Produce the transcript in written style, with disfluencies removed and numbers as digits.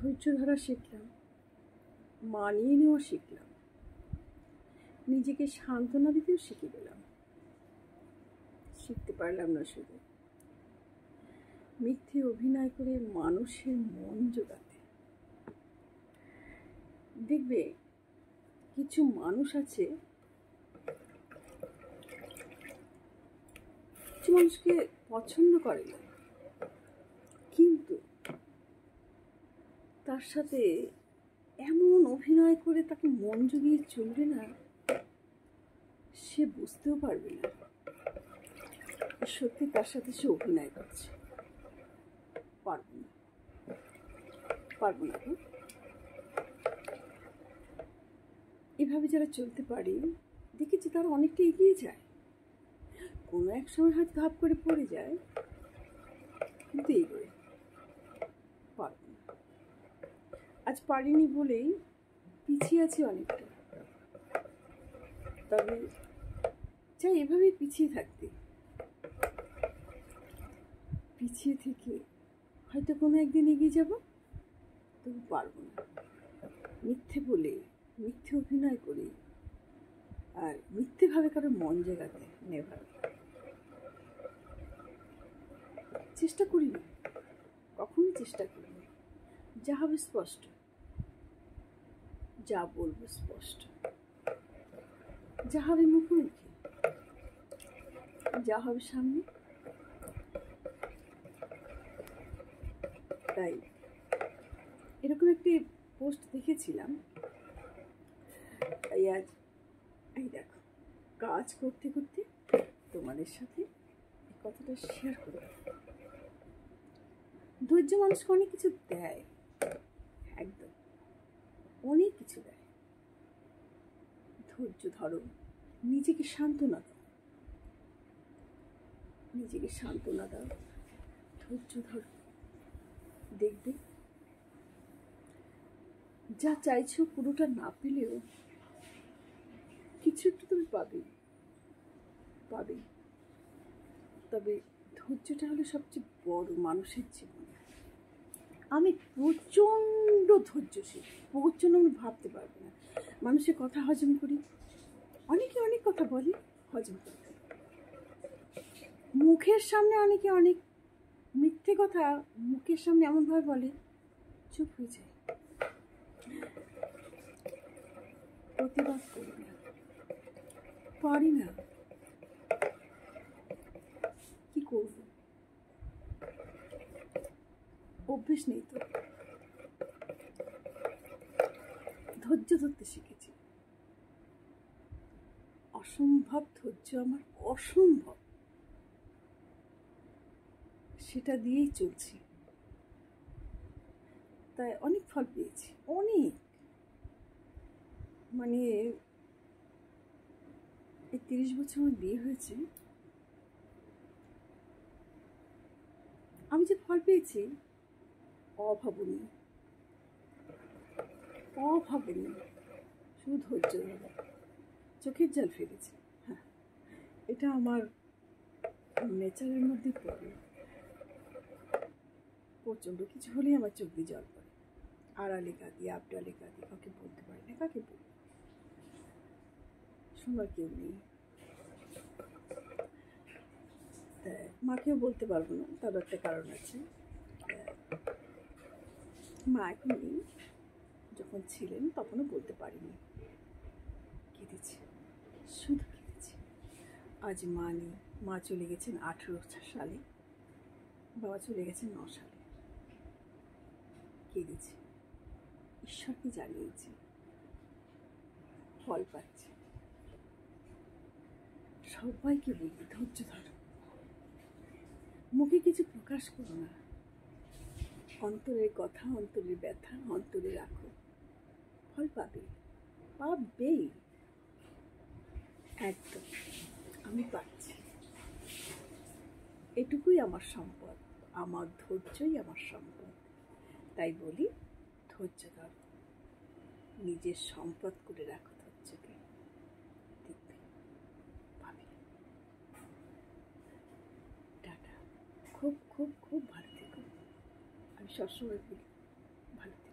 ধৈর্য ধরা শিখলাম, মানিয়ে নেওয়া শিখলাম, নিজেকে সান্ত্বনা দিতেও শিখে গেলাম। শিখতে পারলাম না শুধু মিথ্যে অভিনয় করে মানুষের মন জোগাতে। দেখবে কিছু মানুষ আছে, কিছু মানুষকে পছন্দ করে না, কিন্তু তার সাথে এমন অভিনয় করে তাকে মন জুগিয়ে চলবে না, সে বুঝতেও পারবে না সত্যি তার সাথে সে অভিনয় করছে। পারবো না। এভাবে যারা চলতে পারে দেখেছি তারা অনেকটা এগিয়ে যায়। কোনো এক সময় হয়তো ধাপ করে পড়ে যায়, কিন্তু এগোয়। পারবো না। আজ পারিনি বলেই পিছিয়ে আছি অনেকটা। তবে চাই এভাবেই পিছিয়ে থাকতে। পিছিয়ে থেকে হয়তো কোনো একদিন এগিয়ে যাব, তবু পারবো না। মিথ্যে বলে, মিথ্যে অভিনয় করে আর মিথ্যেভাবে কারো মন জায়গাতে নেভাবে চেষ্টা করি না, কখনোই চেষ্টা করি না। যা হবে স্পষ্ট, যা বলবো স্পষ্ট, যা হবে মুখোমুখি, যা হবে সামনে। তাই এরকম একটি পোস্ট দেখেছিলাম। তাই আজ এই দেখো, কাজ করতে করতে তোমাদের সাথে এই কথাটা শেয়ার করে। ধৈর্য মানুষকে অনেক কিছু দেয়, একদম অনেক কিছু দেয়। ধৈর্য ধরো, নিজেকে সান্ত্বনা দাও, নিজেকে সান্ত্বনা দাও, ধৈর্য ধরো। দেখবে যা চাইছো পুরোটা না পেলেও কিছু একটু তুমি পাবে। তবে ধৈর্যটা হলো সবচেয়ে বড় মানুষের জীবনে। আমি প্রচণ্ড ধৈর্যশীল, প্রচণ্ড। আমি ভাবতে পারবো না। মানুষের কথা হজম করি, অনেকে অনেক কথা বলে, হজম করতে মুখের সামনে অনেকে অনেক মিথ্যে কথা মুখের সামনে এমনভাবে বলে, চুপ হয়ে যায়, প্রতিবাদ করি না, পারি না। কি করব? অভ্যেস নেই তো। ধৈর্য ধরতে শিখেছি। অসম্ভব ধৈর্য আমার, অসম্ভব। সেটা দিয়েই চলছি। তাই অনেক ফল পেয়েছি, অনেক। মানে এই 30 বছর আমার বিয়ে হয়েছে, আমি যে ফল পেয়েছি অভাবনীয়, শুধু ধৈর্য ধরে চোখের জল ফেলেছি। হ্যাঁ, এটা আমার নেচারের মধ্যে পড়ে। প্রচণ্ড কিছু হলেই আমার চোখ দিয়ে জল পড়ে। আড়ালে কাঁদি, আবডালে কাঁদি, কাউকে বলতে পারি না, কাকে বলবো? শোনার কেউ নেই। মাকেও বলতে পারবো না, তার একটা কারণ আছে। মা এখন নেই, যখন ছিলেন তখনও বলতে পারিনি। কেঁদেছি, শুধু কেঁদেছি। আজ মা নেই, মা চলে গেছেন 18 সালে, বাবা চলে গেছেন 9 সালে। কেঁদেছি, ঈশ্বরকে জানিয়েছি, ফল পাচ্ছি। সবাইকে বলি ধৈর্য ধরো, মুখে কিছু প্রকাশ করো না, অন্তরের কথা, অন্তরের ব্যথা অন্তরে রাখো, ফল পাবেই। একদম আমি পাচ্ছি। এটুকুই আমার সম্পদ, আমার ধৈর্যই আমার সম্পদ। তাই বলি ধৈর্য ধরো, নিজের সম্পদ করে রাখো ধৈর্যকে, দেখবে পাবে। টাটা। খুব খুব খুব ভালো থেকো। আমি সবসময় বলি ভালো থেকো।